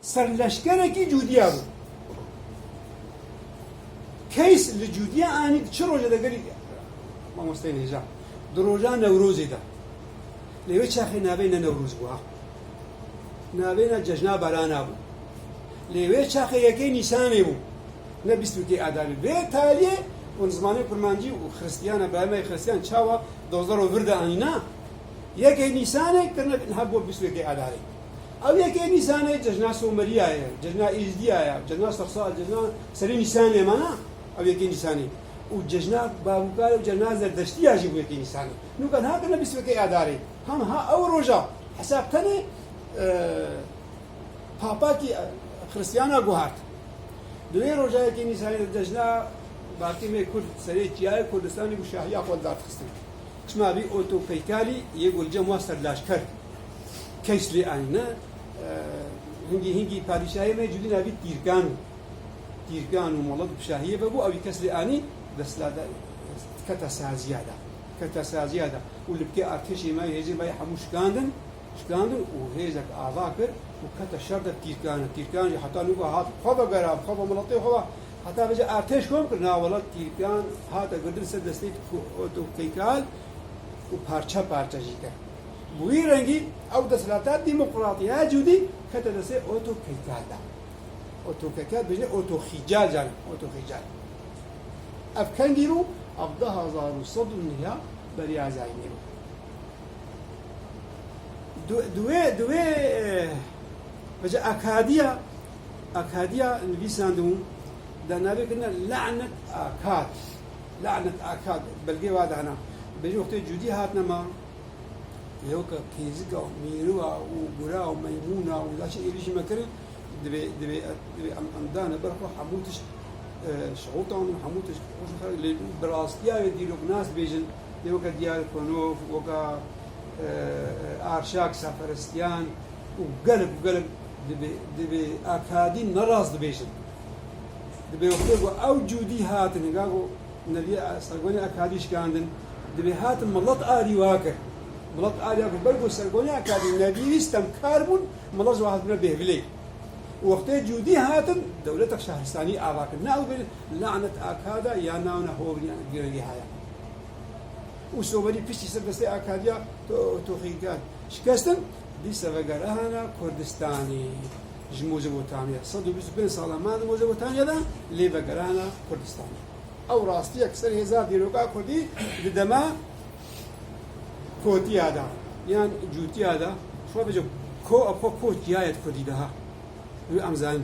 سەرلەشکەرێکی جوودیا بوو کەیس لە جوودیا ئانی چ ڕۆژە دەگەری مامۆستای نێژا درۆژان نەورۆزێدا لەوێ چاخی نابێنە نەورۆز بووە نابێنە جەژنا بەرانا بوو لەوێ چاخی یەکەی نیسانێ بوو نە بیستوکەی ئاداری بێ تالیێ و زمانی کورمانجی و خرستیانە بەرمای خرستیان چاوە دۆزەڕۆ وردە ئەنینا یەکەی نیسانێک کردنە هەر بۆ بیستوکەی ئاداری ئەو یەکەی نیسانەی جەژنا سۆمەریایە جەژنا ئیزدیایە جەژنا سەرسال جەژنا سەری نیسانێمانە ئەو یەکەی نیسانی و جەژنا بابووکار و جەژنا زەردەشتیاژی بوو یەکەی نیسانی نوکەن هاکردنە بیستوکەی ئاداری هەم ها ئەو ڕۆژە حساب تەنێ پاپاکی خرستیانە گوهارد دوێ ڕۆژایەکی نیسانی جەژنا باقیمێ کورد سەرێکیایە کوردستانی بوو شاهیا خۆت دادخستن چمابی ئۆتۆپەیکاری یەگولجە وا سەرلاشکەر کەیس لێ ئاینە هنگی پادیشاهی جوودی نابی تیرگان و مۆڵەت شاهیە بەبوو ئەوی کەس لێ ئانی دەستلادا کەتە سازیادا و لبکێ ئارتێشی مای هێزی مای هەموو شکاندن و هێزێک ئاوا کرد و کەتە شەردە تیرکانی حتا نوگە هات خۆ بەگەرا خۆ بە مڵەتی خۆوە حتا بەجێ ئارتێش کۆم کرد ناوەڵەت تیرکان هاتە گردن سەر دەستەی ئۆتۆکەیکال و پارچەژی کرد بووی ڕەنگی ئەو دەسەڵاتە دیموقراطیە جوودی کەتە دەسێ ئۆتۆکەیکالدا ئۆتۆکەیکال بژێ ئۆتۆخیجال جانم ئۆتۆخیجال ئەفکەندی و 17100 بەریازایی نیوە دوێ بەجێ ئاکادیا نویساندوم دەنابێکردنە لعنەت ئاکاد بەلگەی وا دانا بەژێ وەختەی جوودی هاتنەما لێوکە کێزگە و میروە و گورا و مەیمونە و لاچە ئێریشی مەکرد دەبێ ئەمدانە بەرخۆ هەمووتش شغوتان و هەمووتش بەڕاستیاوێ دیلۆکناس بێژن لێوکە دیار کۆنۆف وەکە ئارشاک سەفەرستیان و گەلک دەبێ ئاکادی نەڕاست دەبێژن دەبێ وەختێک ئەو جوودی هاتن هەنگاو نەبێ سەرگۆنی ئاکادی شکاندن دەبێ هاتن مڵەت ئاریوا کرد مڵەت ئاریا کرد بەرگۆ سەرگۆنی ئاکادی نەبیویستەم کار بوون مڵەت هاتنە بێڤلێ وەختەی جوودی هاتن دەولەتە شارستانی ئاوا کرد ناو بێ لعنەت ئاکادا یا ناونە هۆبریان گوێری هەیە و سۆبەری پشتی سەر دەستەی ئاکادیا تۆخیکار شکستن دیسە بەگەرەهانە کوردستانی ji Mozebotamiya 125 sala mad Mozebotamiyada lê vegerana Kurdistanê ew rastiyek ser hêza dîroka Kurdî di dema kotiya da yan cûtiya da xwe bêje ko ciyayet Kurdî de ha wî em zanin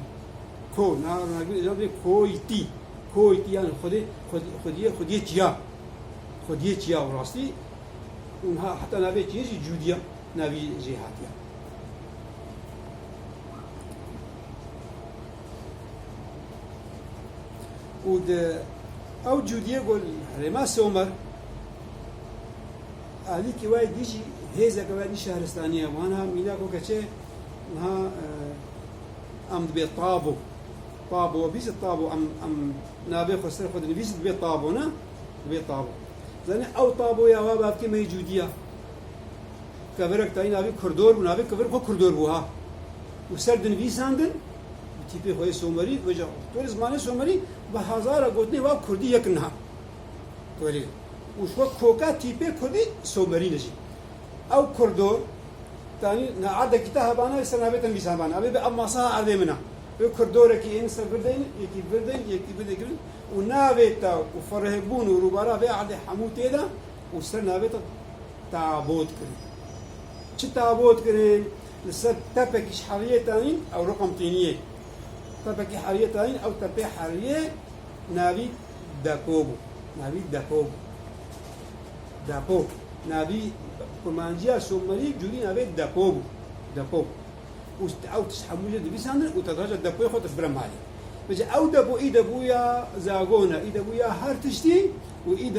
ko navê koytî yan xwediyê ciya û rastî heta navê ciyê jî cûdiya navî jê hatiye و ئەو جوودیە گۆل هەرێما سۆمەر ئالیکی وای دیژی هێزەکە وای شارستانیە وانها میناکۆ کەچێ ها ئەم دەبێت تابۆ بیست تابۆ ئەم نابێ خۆسەر خۆ دەنویست دەبێت تابۆ نە دەبێت تابۆ زانێ ئەو تابۆیا وا بابکەمەی جوودیە کەڤەرێک تای ناوی کوردۆر بوو ناوی کەڤەر خۆ کوردۆر بوو ها و سەر دەنویساندن تیپی خۆی سۆمەری وەجە تۆری زمانی سۆمەری بە هەزارە گوتنی وا کوردی یەکنها تۆری وشوە کۆکا تیپێ کوردی سۆمەری نەژی ئەو کوردۆر تانی نەعادێکی تا هەبانە سەر نابێتە میسانبانە ئەبێ بە ئەم ماسا ئەردێ منە بێ کوردۆرێکی ئێن سەر بردەین یەکی بردەگرن و نابێتە و فەرهێبوون و ڕووبارا بێ عادێ هەموو تێدا و سەر نابێتە تابۆت کرد چ تابۆت کرێن لەسەر تەپێکیش حەریەتانین ئەو ڕقم تینیە تەپێکی حەریەتانین ئەو تەپێ حەریە ناوی دەپۆ بوو دەپۆ ناوی کورمانجیە سۆمەری جوودی ناوێت دەپۆ ئەو تش هەموویە دەبیساندن و تەدڕەجە دەپۆی خۆتە برە مالی بەجێ ئەو دەبوو ئی دەبوویە زاگۆنە ئی دەبوویە هەر تشتی و ئی